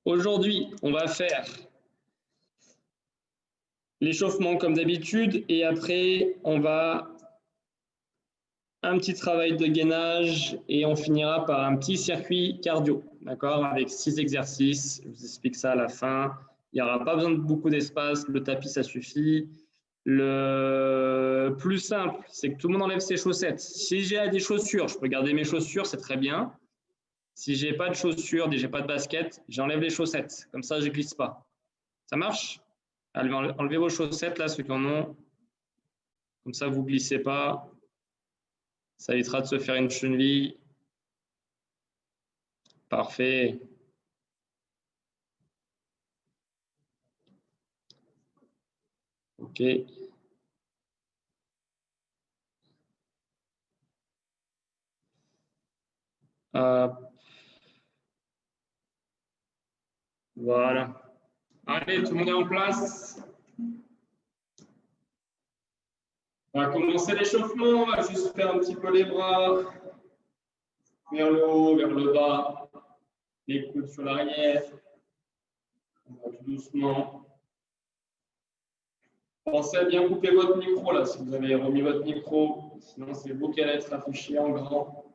Aujourd'hui, on va faire l'échauffement comme d'habitude et après, on va un petit travail de gainage et on finira par un petit circuit cardio, d'accord, avec 6 exercices. Je vous explique ça à la fin. Il n'y aura pas besoin de beaucoup d'espace, le tapis, ça suffit. Le plus simple, c'est que tout le monde enlève ses chaussettes. Si j'ai des chaussures, je peux garder mes chaussures, c'est très bien. Si j'ai pas de chaussures, j'ai pas de basket, j'enlève les chaussettes. Comme ça, je ne glisse pas. Ça marche? Allez, enlevez vos chaussettes, là, ceux qui en ont. Comme ça, vous ne glissez pas. Ça évitera de se faire une cheville. Parfait. OK. Voilà. Allez, tout le monde est en place. On va commencer l'échauffement. On va juste faire un petit peu les bras vers le haut, vers le bas. Les coudes sur l'arrière. On va tout doucement. Pensez à bien couper votre micro là, si vous avez remis votre micro. Sinon, c'est vous qui allez être affiché en grand.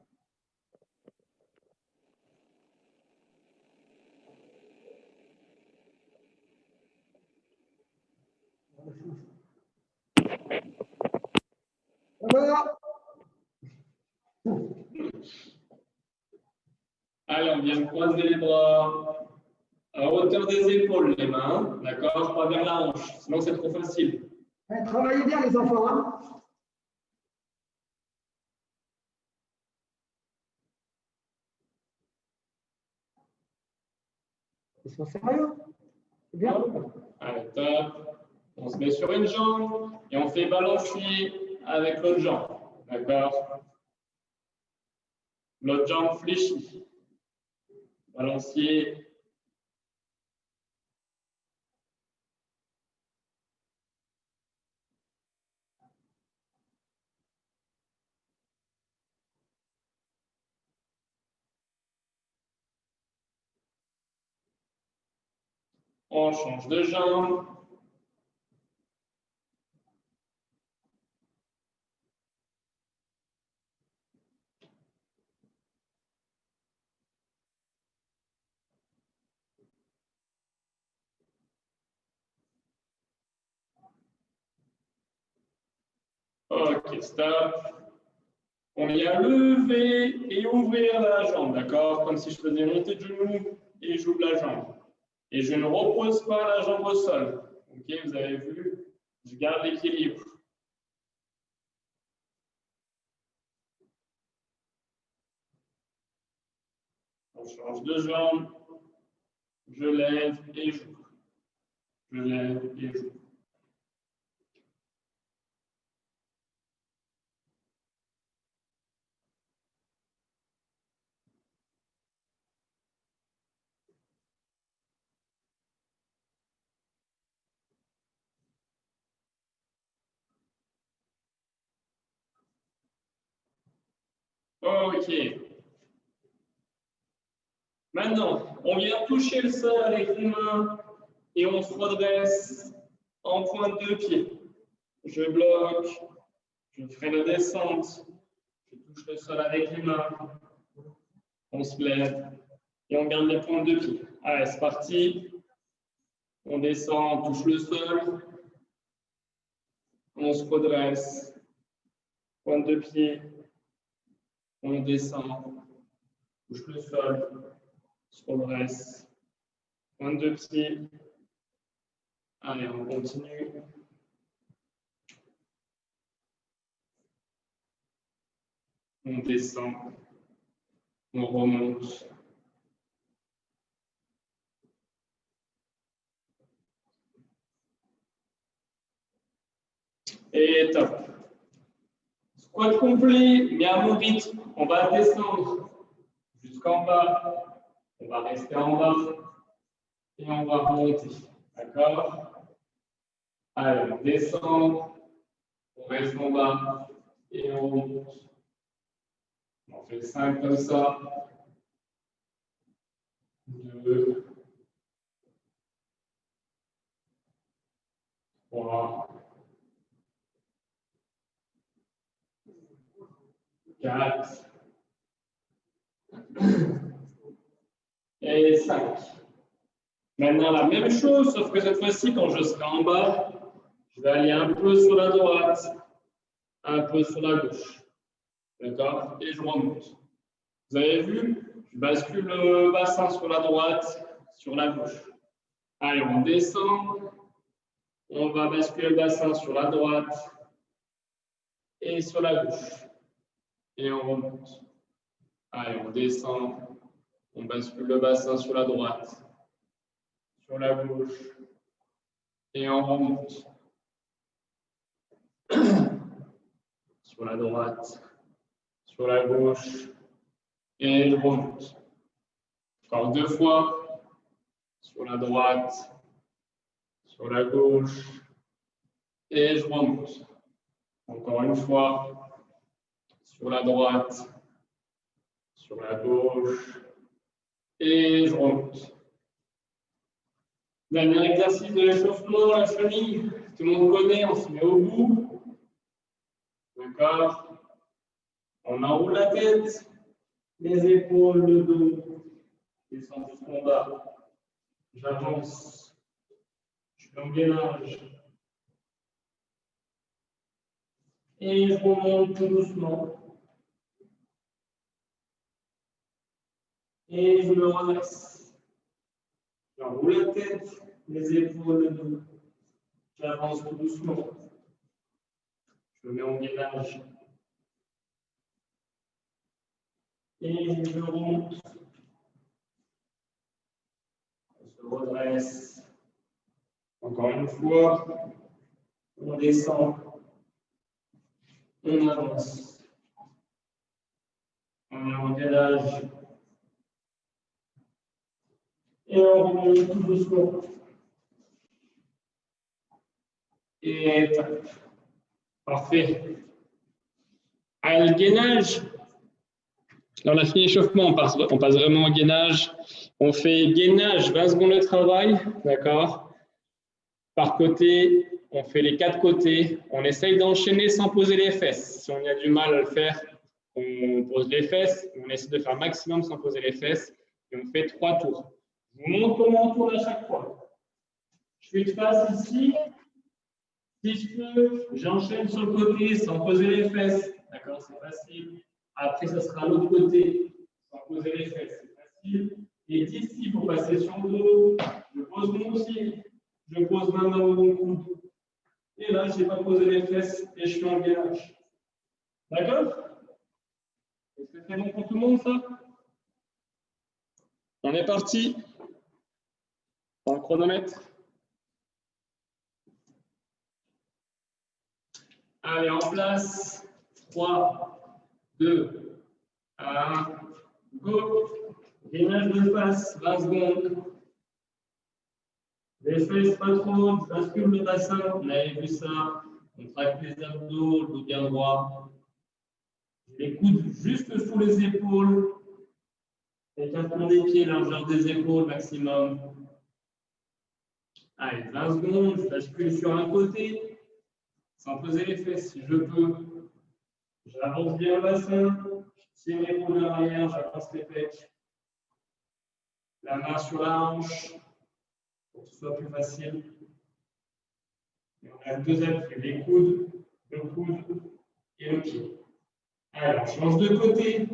Allez, on vient croiser les bras à hauteur des épaules, les mains, d'accord, pas vers la hanche, sinon c'est trop facile. Travaillez bien les enfants. Hein. Ils sont sérieux. C'est bien. Allez, top. On se met sur une jambe et on fait balancier avec l'autre jambe, d'accord. L'autre jambe fléchie. Balancier. On change de jambe. Ok, stop. On vient lever et ouvrir la jambe, d'accord? Comme si je faisais monter de genou et j'ouvre la jambe. Et je ne repose pas la jambe au sol. Ok, vous avez vu? Je garde l'équilibre. On change de jambe. Je lève et j'ouvre. Je lève et j'ouvre. Ok. Maintenant, on vient toucher le sol avec les mains et on se redresse en pointe de pied. Je bloque, je ferai la descente, je touche le sol avec les mains, on se lève et on garde les pointes de pied. Allez, c'est parti. On descend, on touche le sol, on se redresse, pointe de pied, on descend, touche le sol, se redresse, pointe de pied. Allez, on continue. On descend, on remonte. Et top. Squat complet, mais à mon rythme. On va descendre jusqu'en bas. On va rester en bas. Et on va remonter. D'accord? Allez, on descend. On reste en bas. Et on remonte. On fait 5 comme ça. 2, 4 et 5. Maintenant, la même chose, sauf que cette fois-ci, quand je serai en bas, je vais aller un peu sur la droite, un peu sur la gauche. D'accord? Et je remonte. Vous avez vu? Je bascule le bassin sur la droite, sur la gauche. Allez, on descend. On va basculer le bassin sur la droite et sur la gauche. Et on remonte. Allez, on descend. On bascule le bassin sur la droite, sur la gauche. Et on remonte. Sur la droite, sur la gauche. Et je remonte. Encore 2 fois. Sur la droite, sur la gauche. Et je remonte. Encore une fois. Sur la droite, sur la gauche. Et je remonte. Dernier exercice de l'échauffement, la chenille. Tout le monde connaît, on se met au bout. D'accord? On enroule la tête, les épaules, le dos. Je descends jusqu'en bas. J'avance. Je fais un gainage. Et je remonte tout doucement. Et je me redresse. J'enroule la tête, les épaules, le dos. J'avance tout doucement. Je me mets en gainage. Et je remonte. On se redresse. Encore une fois. On descend. On avance. On est en gainage. Et on remonte tout doucement. Et tac. Parfait. À le gainage, là on a fini l'échauffement, on passe vraiment au gainage. On fait gainage, 20 secondes de travail, d'accord? Par côté, on fait les 4 côtés. On essaye d'enchaîner sans poser les fesses. Si on a du mal à le faire, on pose les fesses. On essaie de faire maximum sans poser les fesses. Et on fait 3 tours. Je vous montre comment on tourne à chaque fois. Je suis de face ici. Si je peux, j'enchaîne sur le côté sans poser les fesses. D'accord, c'est facile. Après, ça sera à l'autre côté sans poser les fesses. C'est facile. Et d'ici, pour passer sur le dos, je pose mon pied. Je pose ma main au bon coude. Et là, je n'ai pas posé les fesses et je suis en gainage. D'accord? Est-ce que c'est bon pour tout le monde, ça? On est parti. Dans le chronomètre. Allez, en place. 3, 2, 1, go. Gainage de face, 20 secondes. Les fesses pas trop, je bascule le bassin. On avait vu ça. On traque les abdos, le dos bien droit. Les coudes juste sous les épaules. Écartement des pieds, largeur des épaules maximum. Allez, 20 secondes, je bascule sur un côté, sans poser les fesses si je peux. J'avance bien le bassin, je tiens les épaules vers l'arrière, j'avance les pecs. La main sur la hanche, pour que ce soit plus facile. Et on a 2 appuis, les coudes, le coude et le pied. Allez, on change de côté.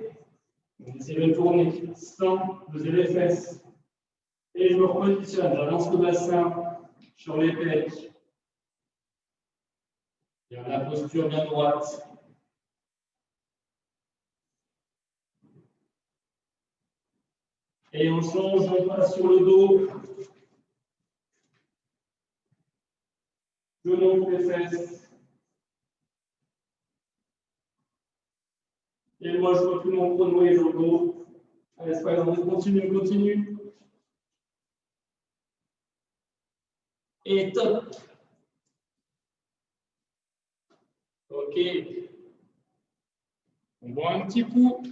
On essaie de tourner sans poser les fesses. Et je me repositionne, j'avance le bassin sur les pecs. Il y a la posture bien droite. Et on change, on passe sur le dos. Je monte les fesses. Et moi, je vois tout mon chrono et le dos. Allez, c'est pas grave, on continue, continue. Et top. OK. On boit un petit coup.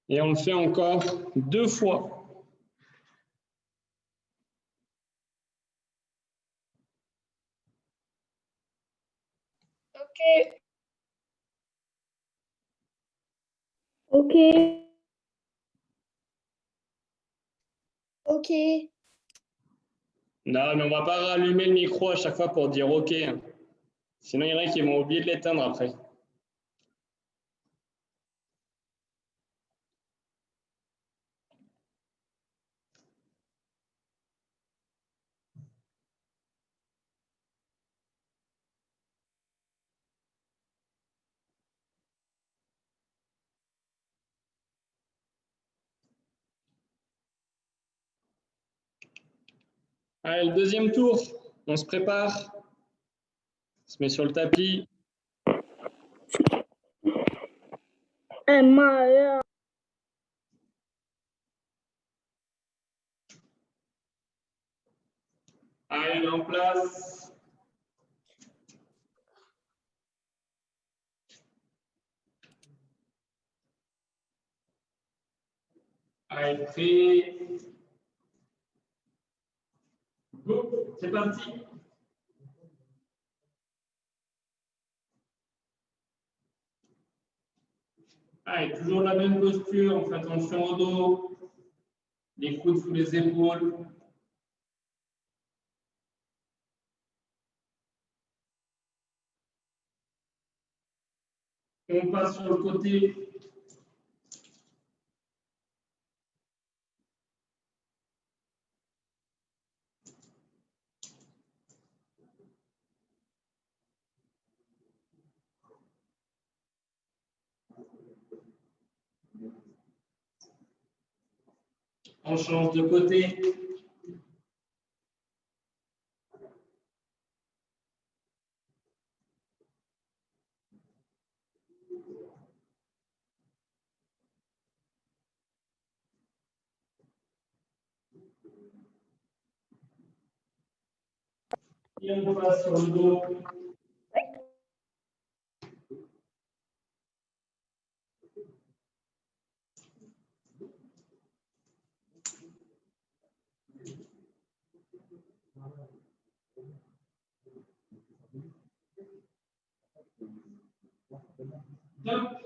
Et on le fait encore 2 fois. OK. Ok. Ok. Non, mais on va pas rallumer le micro à chaque fois pour dire OK. Sinon, il y en a qui vont oublier de l'éteindre après. Allez, le deuxième tour, on se prépare. On se met sur le tapis. Allez, en place. Allez, prêt. Go, c'est parti. Allez, toujours la même posture, on fait attention au dos, les coudes sous les épaules. On passe sur le côté. On change de côté. Et on passe sur le dos. Bien.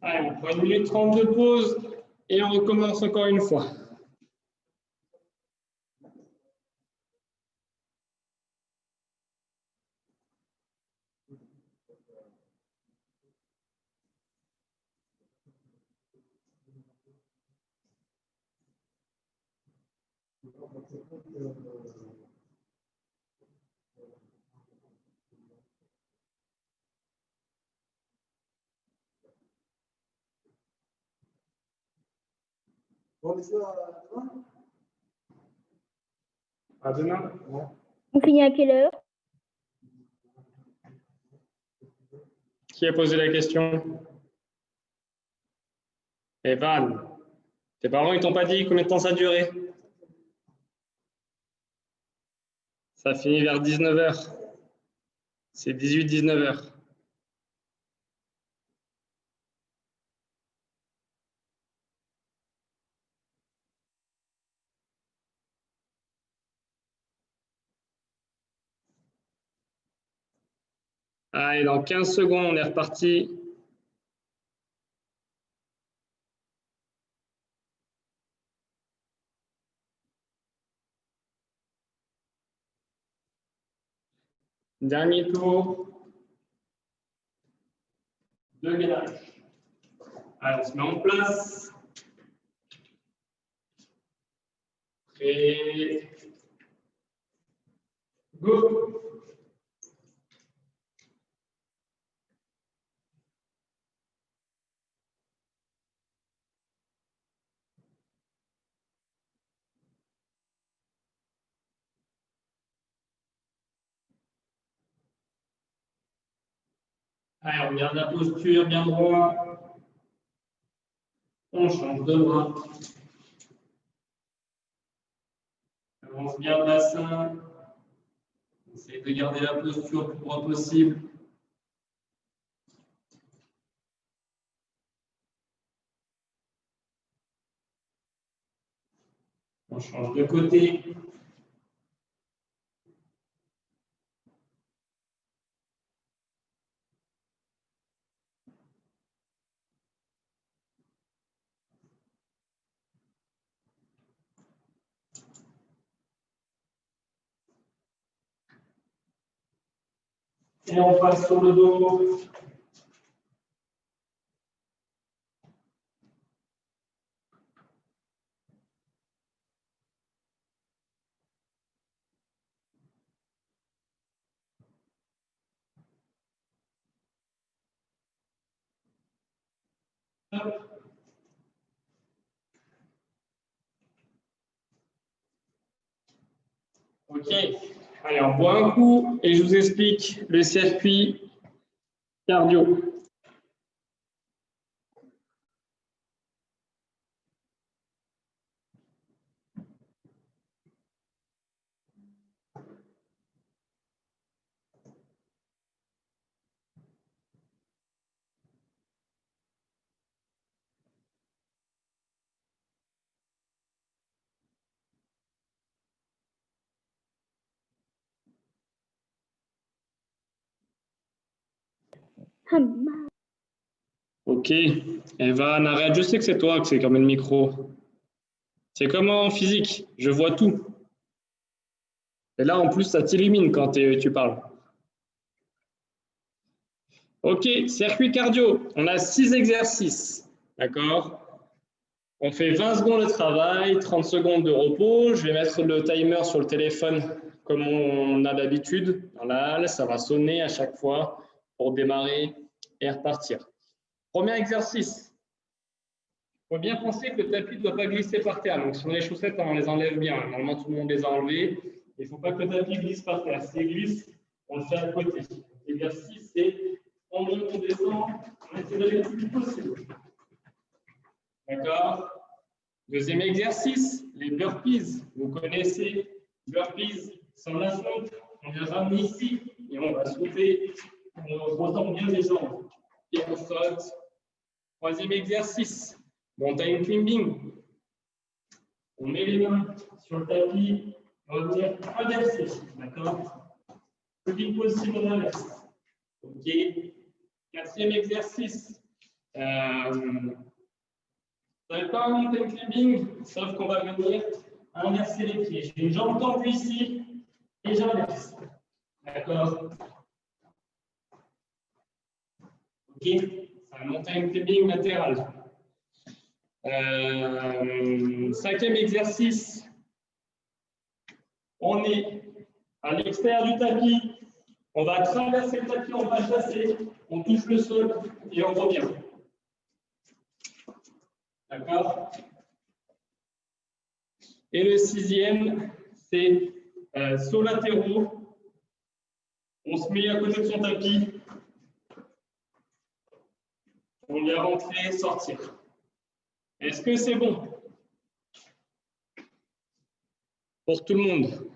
Allez, on prend 1 minute 30 de pause et on recommence encore une fois. Bon, messieurs, à demain. À demain. On finit à quelle heure? Qui a posé la question? Evan, tes parents, ils t'ont pas dit combien de temps ça durait? Ça finit vers 19 h. C'est 18-19 h. Allez, dans 15 secondes, on est reparti. Dernier tour. 2 gainage. Allez, on se met en place. Prêt. Go. Allez, on garde la posture bien droit. On change de bras. Avance bien le bassin. Essayez de garder la posture le plus droit possible. On change de côté. Et on passe sur le dos. Ok, allez, on boit un coup et je vous explique le circuit cardio. Ok, Evan, arrête, je sais que c'est toi que c'est comme le micro. C'est comme en physique, je vois tout. Et là, en plus, ça t'illumine quand tu parles. Ok, circuit cardio, on a 6 exercices, d'accord? On fait 20 secondes de travail, 30 secondes de repos. Je vais mettre le timer sur le téléphone comme on a d'habitude dans la halle. Ça va sonner à chaque fois pour démarrer et repartir. Premier exercice. Il faut bien penser que le tapis ne doit pas glisser par terre. Donc, si on a les chaussettes, on les enlève bien. Normalement, tout le monde les a enlevées. Il ne faut pas que le tapis glisse par terre. S'il glisse, on le fait à côté. L'exercice, c'est on monte, on descend, on essaie d'aller le plus vite possible. D'accord? Deuxième exercice, les burpees. Vous connaissez, burpees sans la fonte. On vient ramener ici et on va sauter. On retend bien les jambes. Et on saute. Troisième exercice, mountain climbing. On met les mains sur le tapis. On va venir inverser. D'accord? Le plus vite possible, on inverse. OK. Quatrième exercice. Ça va être pas un mountain climbing, sauf qu'on va venir inverser les pieds. J'ai une jambe tendue ici et j'inverse. D'accord? Ok? C'est un mountain climbing latéral. Cinquième exercice. On est à l'extérieur du tapis. On va traverser le tapis, on va chasser, on touche le sol et on revient. D'accord? Et le sixième, c'est sauts latéraux. On se met à côté de son tapis. On vient rentrer, sortir. Est-ce que c'est bon? Pour tout le monde?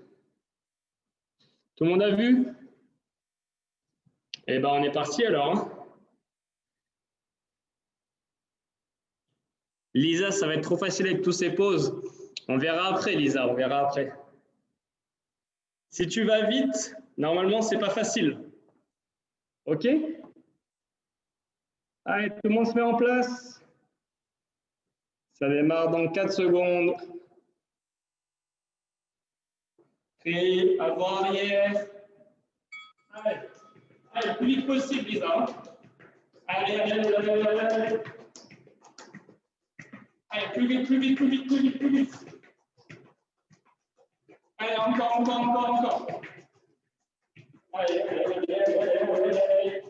Tout le monde a vu? Eh bien, on est parti alors. Hein. Lisa, ça va être trop facile avec tous ces pauses. On verra après, Lisa, on verra après. Si tu vas vite, normalement, c'est pas facile. OK? Allez, tout le monde se met en place. Ça démarre dans 4 secondes. Prêt, avant, arrière. Allez, allez, plus vite possible, Lisa. Allez, allez, allez, allez, allez, allez. Allez, plus vite, plus vite, plus vite, plus vite, plus vite. Allez, encore. Allez, allez, allez, allez, allez.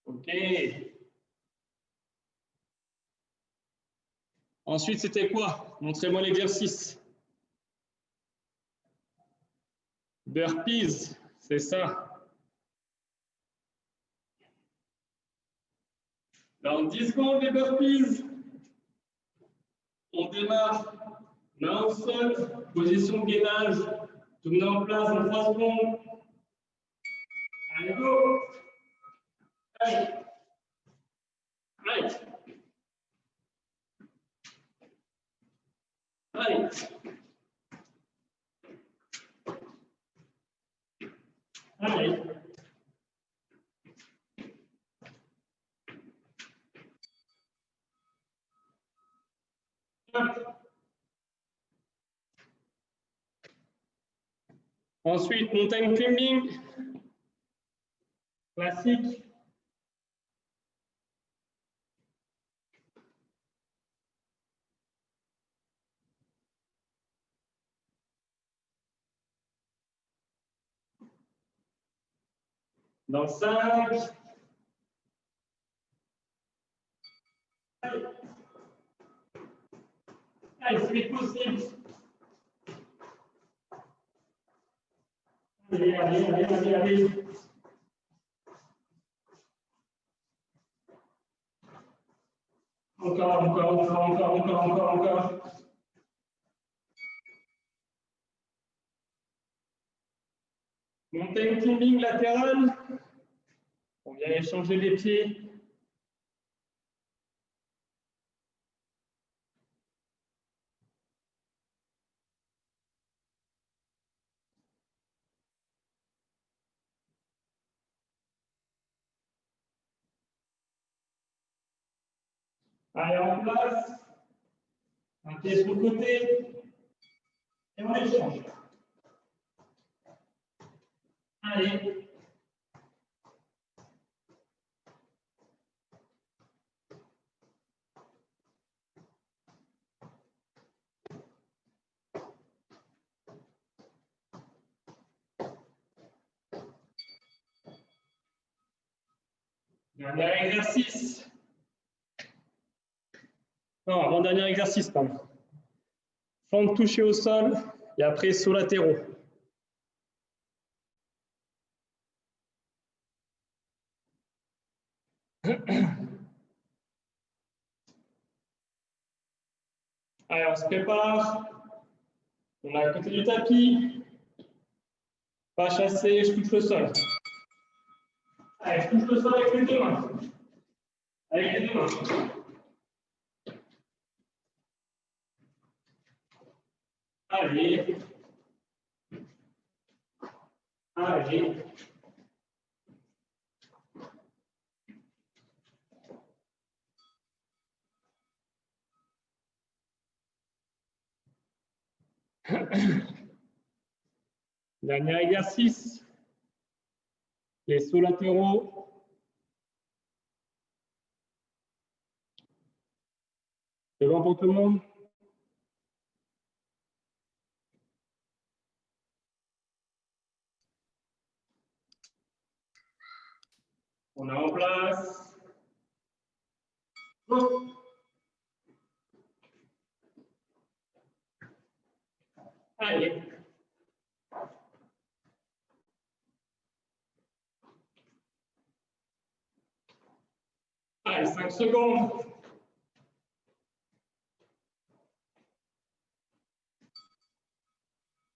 OK. Ensuite, c'était quoi? Montrez-moi l'exercice. Burpees, c'est ça. Dans 10 secondes, les burpees. On démarre. Main au sol, position de gainage. Tout le monde en place en 3 secondes. Allez, go. Allez. Allez. Allez. Allez. Hop. Ensuite, mountain climbing, classique. Dans 5. Allez, c'est vite possible. Allez, allez, allez, allez, allez. Encore. Mountain climbing latéral. On vient échanger les pieds. Allez, en place. Un pied sur le côté. Et on échange. Allez. Dernier exercice. Non, avant-dernier exercice, pardon. Fente touchée au sol et après sauts latéraux. Allez, on se prépare. On est à côté du tapis. Pas chasser, je touche le sol. Allez, je touche le sol avec les deux mains. Avec les deux mains. Allez. Allez. Dernier exercice. Les sauts latéraux. C'est bon pour tout le monde? On est en place. Go. Allez. Allez, 5 secondes.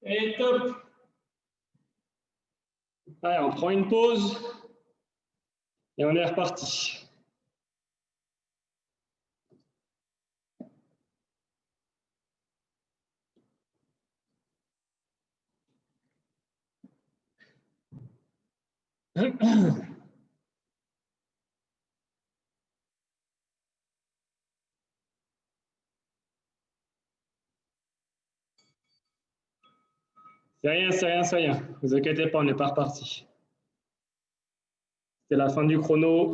Et top. Allez, on prend une pause. Et on est reparti. C'est rien. Ne vous inquiétez pas, on n'est pas reparti. C'est la fin du chrono.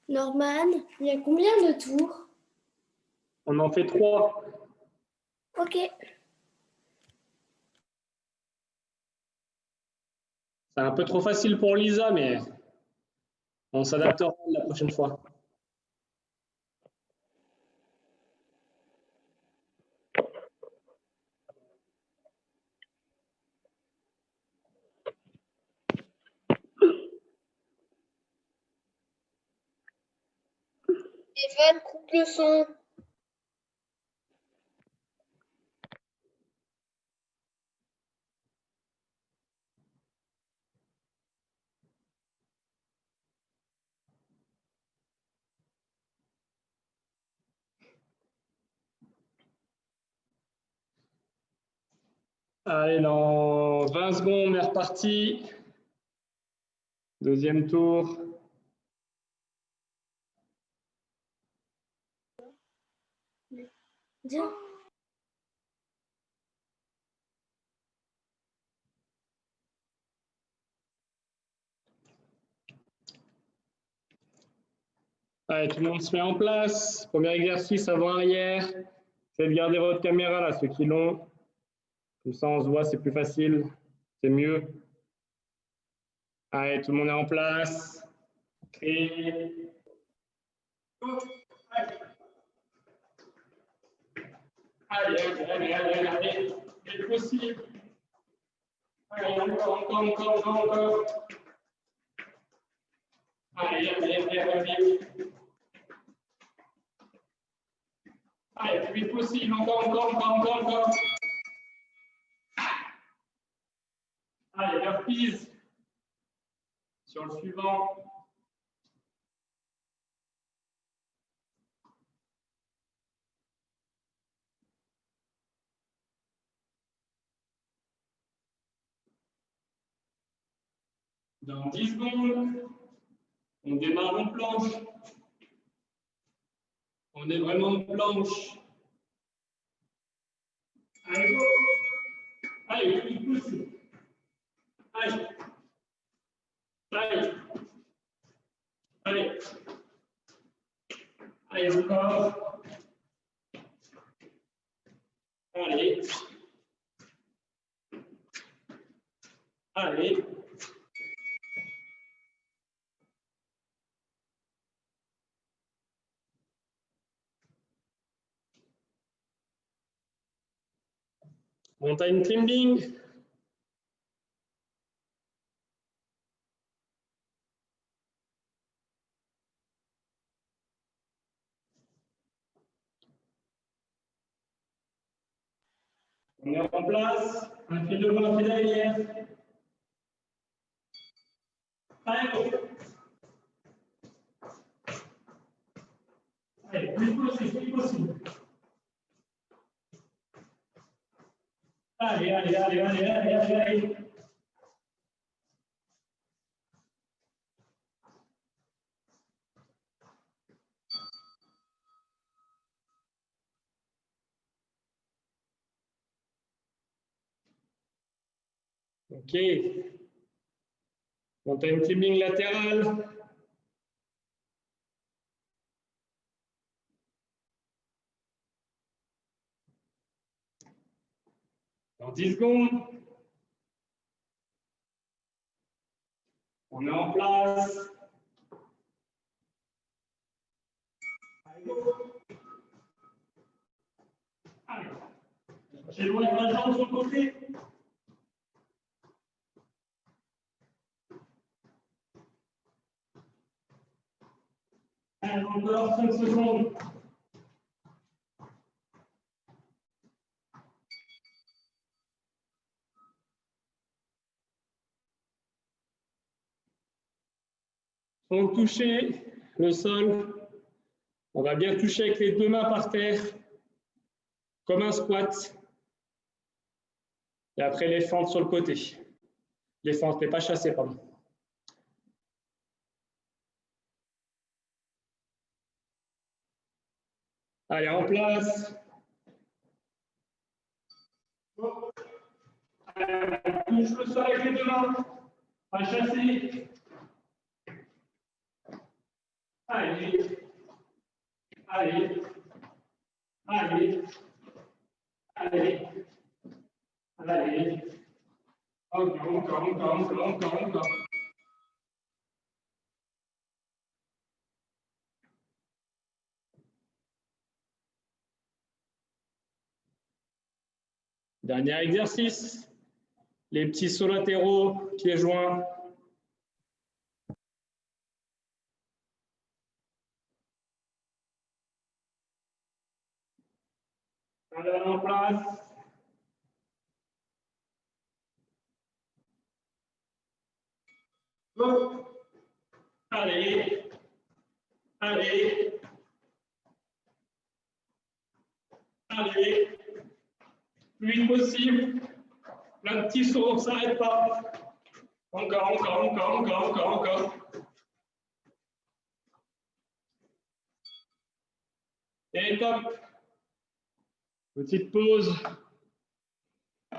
Norman, il y a combien de tours? On en fait 3. Ok. C'est un peu trop facile pour Lisa, mais on s'adaptera la prochaine fois. Evan, coupe le son. Allez, dans 20 secondes, on est reparti. Deuxième tour. Bien. Allez, tout le monde se met en place. Premier exercice avant-arrière. Essayez de garder votre caméra là, ceux qui l'ont. Comme ça, on se voit, c'est plus facile. C'est mieux. Allez, tout le monde est en place. Et... Allez. C'est possible. Allez, encore. Allez. Allez, le plus vite possible, encore. Allez, burpees. Sur le suivant. Dans 10 secondes, on démarre en planche. On est vraiment en planche. Allez, go. Allez, le plus vite possible. Allez. Allez, encore. Allez. Montagne climbing. On est en place. Un pied devant, un pied derrière. Allez, go. Allez, plus possible. Allez. Ok. Montagne climbing latéral. Dans 10 secondes. On est en place. Allez, go. Allez. J'ai loin la jambe sur le côté. Allez, encore 5 secondes. On va toucher le sol. On va bien toucher avec les deux mains par terre, comme un squat. Et après, les fentes sur le côté. Les fentes, mais pas chassées, pardon. Allez, en place. Touche le sol avec les deux mains. Pas chasser. Allez. Encore. Dernier exercice. Les petits sauts latéraux, pieds joints. Allez, en place. Go. Allez. Plus vite possible. Plein de petits sauts, on ne s'arrête pas. Encore, encore, encore, encore, encore, encore. Et top. Petite pause.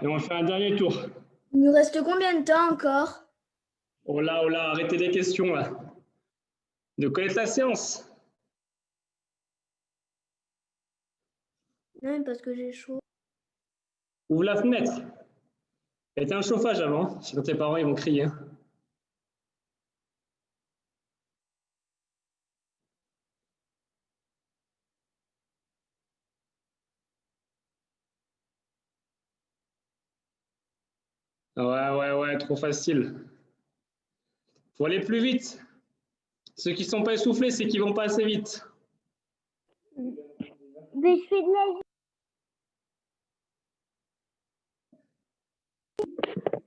Et on fait un dernier tour. Il nous reste combien de temps encore? Oh là, arrêtez les questions là. De connaître la séance. Non, parce que j'ai chaud. Ouvre la fenêtre. Éteins un chauffage avant, sinon tes parents ils vont crier. Ouais, trop facile. Faut aller plus vite. Ceux qui ne sont pas essoufflés, c'est qu'ils vont pas assez vite. Mais je fais de la gym.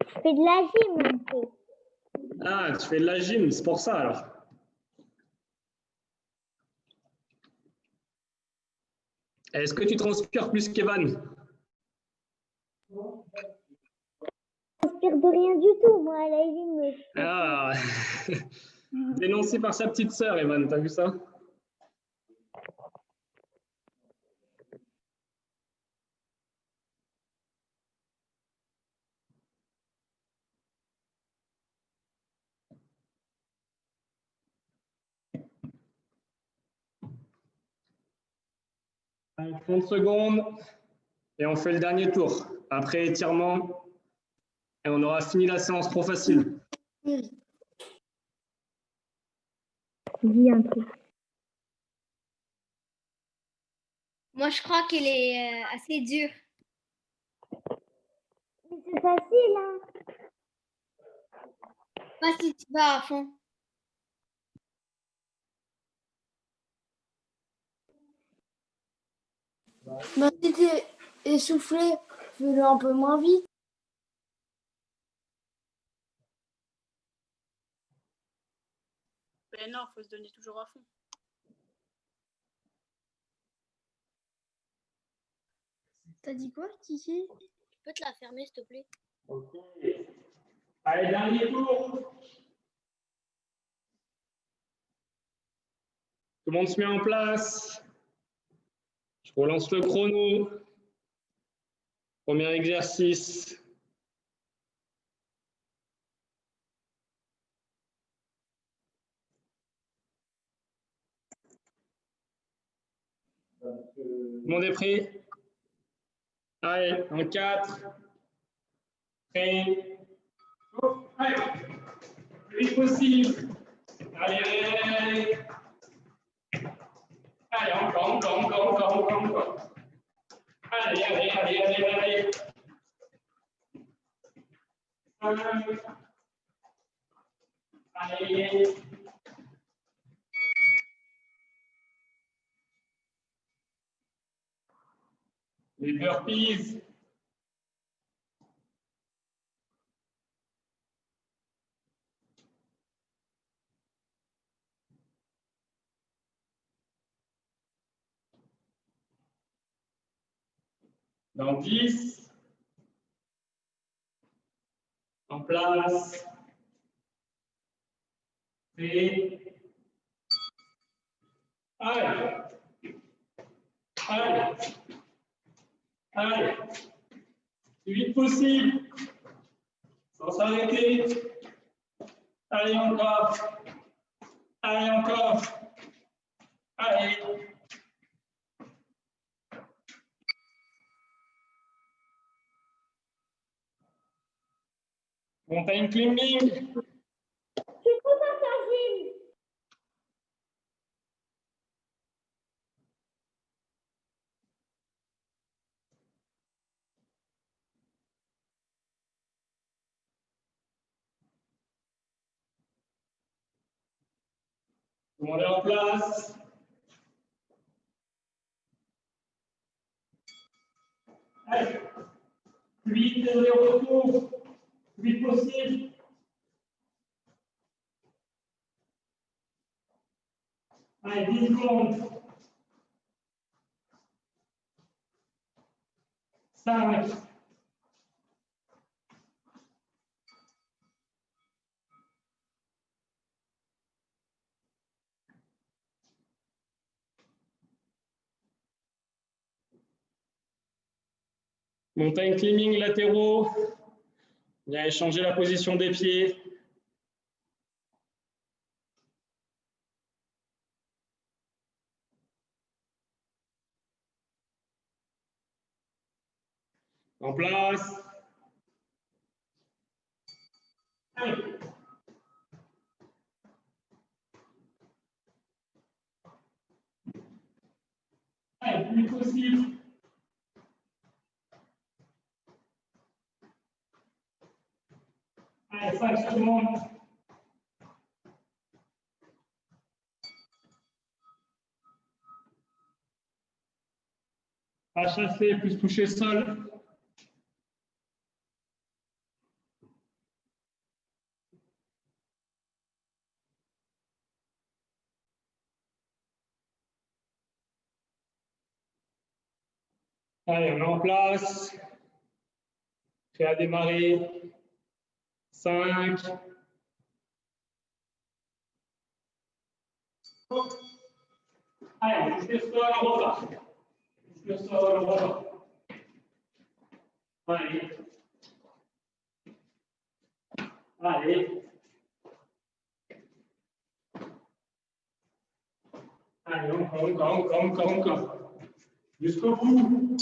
Je fais de la gym un peu. Ah, tu fais de la gym, c'est pour ça alors. Est-ce que tu transpires plus qu'Evan? Je transpire de rien du tout, moi, à la gym. Ah, dénoncé par sa petite sœur, Evan, t'as vu ça? Allez, 30 secondes et on fait le dernier tour. Après étirement et on aura fini la séance trop facile. Dis un truc. Moi, je crois qu'elle est assez dure. Mais c'est facile, hein. Pas si tu vas à fond. Mais si t'es essoufflé, fais-le un peu moins vite. Ben non, il faut se donner toujours à fond. T'as dit quoi, Kiki? Tu peux te la fermer, s'il te plaît? Ok. Allez, dernier tour. Tout le monde se met en place. Je relance le chrono. Premier exercice. Tout le monde est prêt? Allez, en 4. Prêt. Oh, allez, le plus vite possible. Allez. Allez, encore. Allez. Allez. Les burpees. Dans 10. En place. Et. Allez. Le plus vite possible. Sans s'arrêter. Allez, encore. Allez. Mountain climbing. C'est quoi ta gym? Tout le monde est en place. Allez. Plus vite, les retours. Plus vite possible. Allez, 10 secondes. 5, Mountain climbing latéraux. Bien échanger la position des pieds. En place. Allez. Allez, plus vite possible. Allez, 5 secondes. Pas chasser, plus toucher sol. Allez, on est en place. Prêt à démarrer. 5. Allez, on touche le sol, on repart. On touche le sol, on repart. Allez. Allez. Allez, encore. Jusqu'au bout.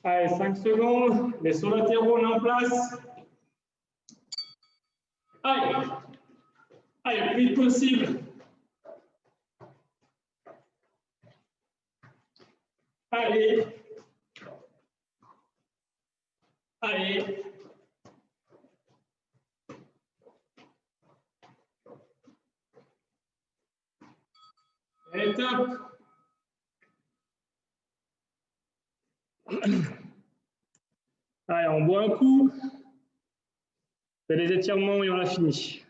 Allez, 5 secondes. Les sauts latéraux, on est en place. Allez. Allez, le plus vite possible. Allez. Allez. Et top. Allez, on boit un coup. C'est les étirements et on a fini.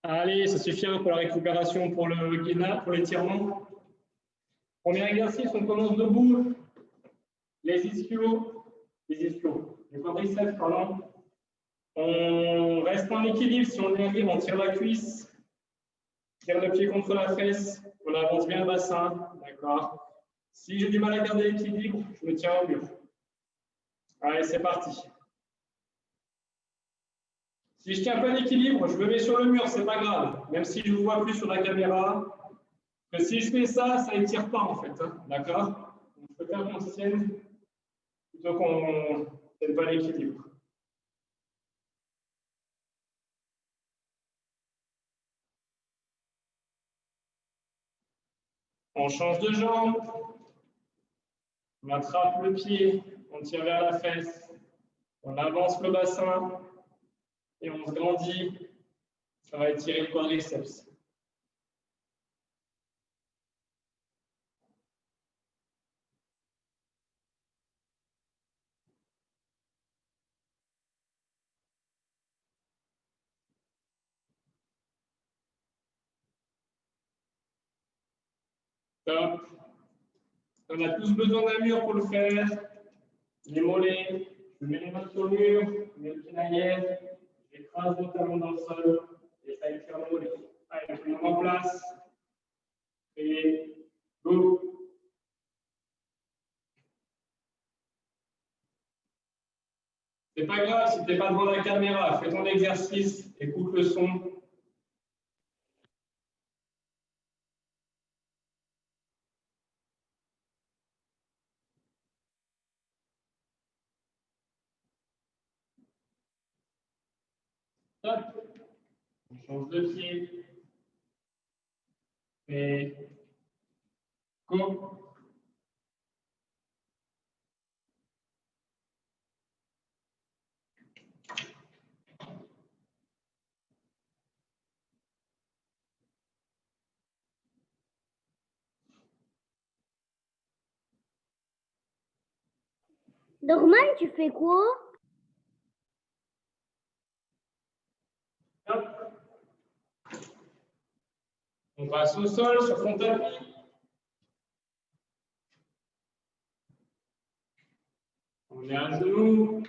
Allez, ça suffira pour la récupération, pour le gainage, pour l'étirement. Premier exercice, on commence debout. Les ischios, les quadriceps, pardon. On reste en équilibre. Si on arrive, on tire la cuisse, tire le pied contre la fesse, on avance bien le bassin. D'accord. Si j'ai du mal à garder l'équilibre, je me tiens au mur. Allez, c'est parti. Si je ne tiens pas l'équilibre, je me mets sur le mur, c'est pas grave. Même si je ne vous vois plus sur la caméra. Que si je fais ça, ça n'étire pas en fait. Hein, d'accord. Je préfère qu'on se tienne plutôt qu'on ne tienne pas l'équilibre. On change de jambe. On attrape le pied, on tire vers la fesse. On avance le bassin et on se grandit. Ça va étirer le quadriceps. Top. On a tous besoin d'un mur pour le faire. Les mollets, je mets les mains sur le mur, je mets le pied derrière, j'écrase mon talon dans le sol et ça étire le mollet. Allez, je mets en place et go. C'est pas grave si tu n'es pas devant la caméra. Fais ton exercice, écoute le son. Hop. On change de pied. Et go. Normal, tu fais quoi? Hop. On passe au sol sur son tapis. On est à genoux.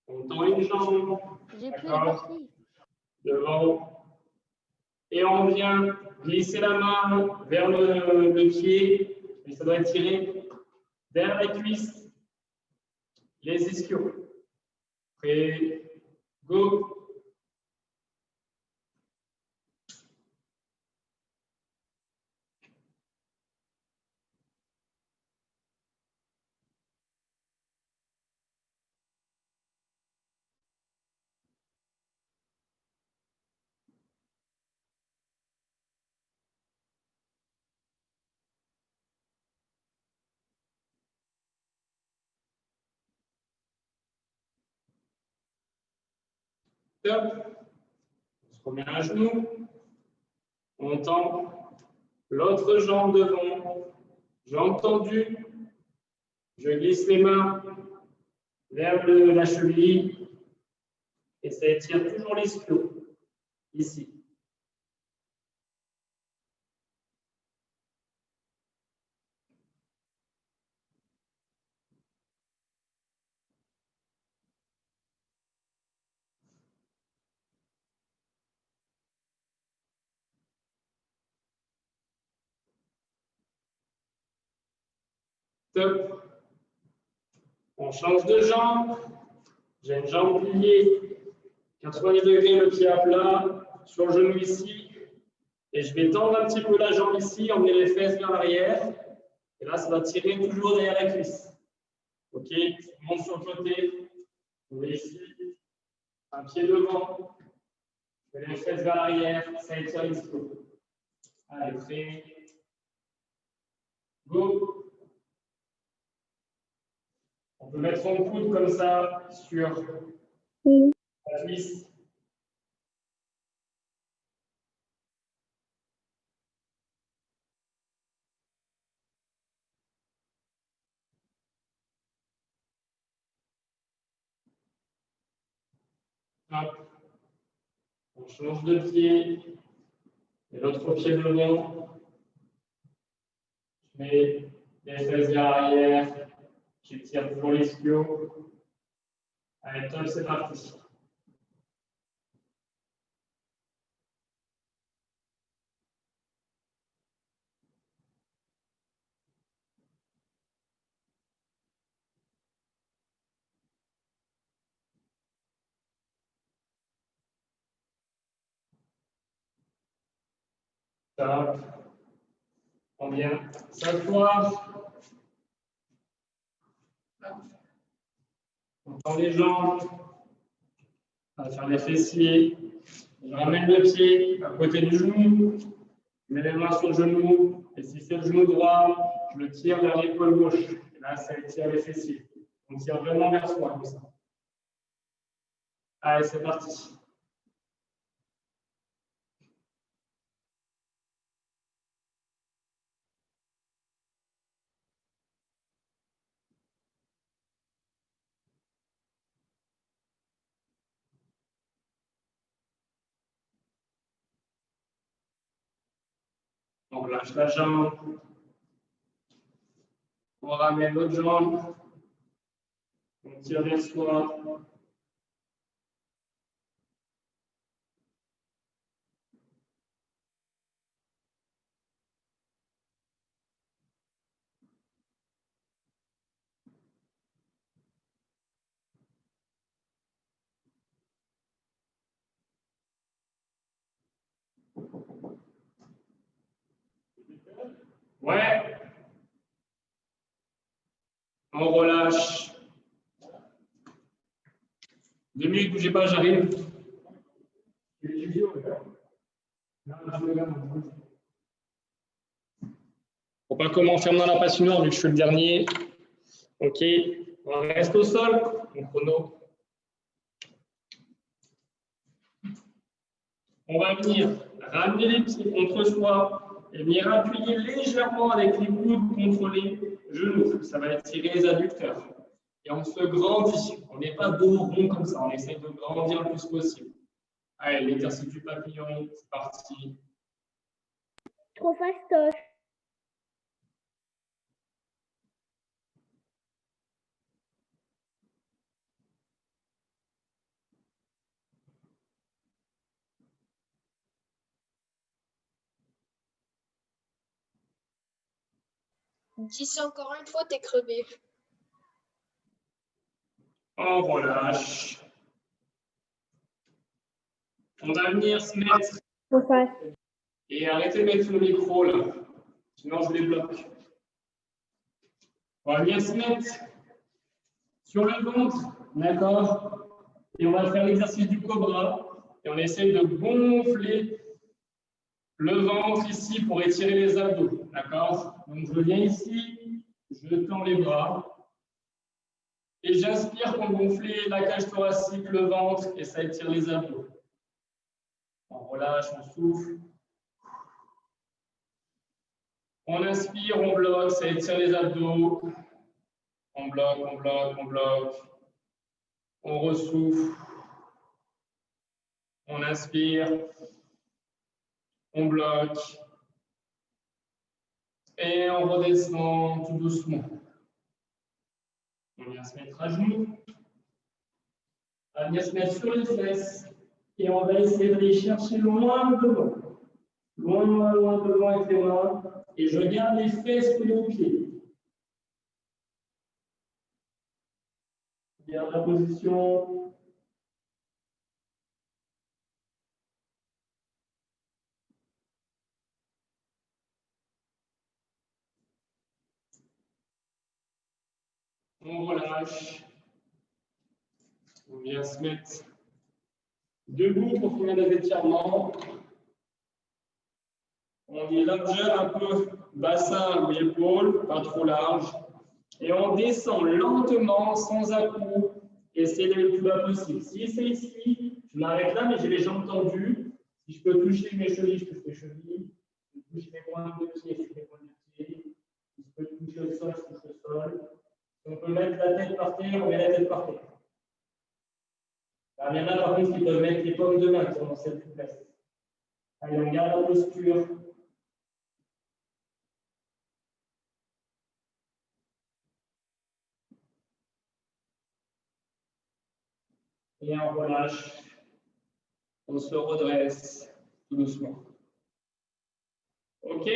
On tend une jambe. J'ai plus D'accord. de Devant. Et on vient glisser la main vers le pied. Et ça doit être tiré vers la cuisse. Les ischios. Prêt. Go. Top. On se remet à genoux. On tend l'autre jambe devant. Jambe tendue. Je glisse les mains vers la cheville. Et ça étire toujours l'ischio. Ici. Top. On change de jambe. J'ai une jambe pliée, 90 degrés, le pied à plat, sur le genou ici. Et je vais tendre un petit peu la jambe ici, emmener les fesses vers l'arrière. Et là, ça va tirer toujours derrière la cuisse. OK, je monte sur le côté. Vous voyez ici, un pied devant. Je mets les fesses vers l'arrière, ça étire l'ischio. Allez, prêt. Go. On peut mettre son coude comme ça sur la cuisse. Hop. On change de pied. Et l'autre pied devant. Je mets les fesses vers l'arrière. J'étire toujours l'ischio. Allez, top, c'est parti. Top. On vient s'asseoir. On tend les jambes. On va faire les fessiers. Je ramène le pied à côté du genou. Je mets les mains sur le genou. Et si c'est le genou droit, je le tire vers l'épaule gauche. Et là, ça étire les fessiers. On tire vraiment vers soi, comme ça. Allez, c'est parti. On lâche la jambe. On ramène l'autre jambe. On tire vers soi. Ouais. On relâche. 2 minutes, bougez pas, j'arrive. Faut pas comment on ferme dans la patinoire vu que je suis le dernier. Ok. On reste au sol. Mon chrono. On va venir ramener les pieds contre soi et venir appuyer légèrement avec les coudes contre les genoux. Ça va étirer les adducteurs. Et on se grandit. On n'est pas dos rond comme ça. On essaie de grandir le plus possible. Allez, l'exercice du papillon, c'est parti. Trop fastoche. Dis ça encore une fois, t'es crevé. On relâche. On va venir se mettre Trop fast. et arrêter de mettre le micro là. Sinon, je les bloque. On va venir se mettre sur le ventre, d'accord? Et on va faire l'exercice du cobra. Et on essaie de gonfler le ventre ici pour étirer les abdos, d'accord? Donc, je viens ici, je tends les bras. Et j'inspire pour gonfler la cage thoracique, le ventre, et ça étire les abdos. On relâche, on souffle. On inspire, on bloque, ça étire les abdos. On bloque, on bloque, on bloque. On ressouffle. On inspire. On bloque. Et on redescend tout doucement. On vient se mettre à genoux. On va venir se mettre sur les fesses. Et on va essayer d'aller chercher loin devant. Loin, loin, loin devant avec les mains. Et je garde les fesses collées aux pieds. Garde la position. On relâche. On vient se mettre debout pour finir les étirements. On dit largeur un peu bassin ou épaule, pas trop large. Et on descend lentement, sans à-coups, et c'est le plus bas possible. Si c'est ici, je m'arrête là, mais j'ai les jambes tendues. Si je peux toucher mes chevilles, je touche mes chevilles. Si je peux toucher mes pointes de pied, je touche mes pointes de pied. Si je peux toucher le sol, je touche le sol. Si on peut mettre la tête par terre, on met la tête par terre. Il y en a par contre qui peuvent mettre les paumes de main qui sont dans cette souplesse. Allez, on garde la posture. Et on relâche. On se redresse tout doucement. OK.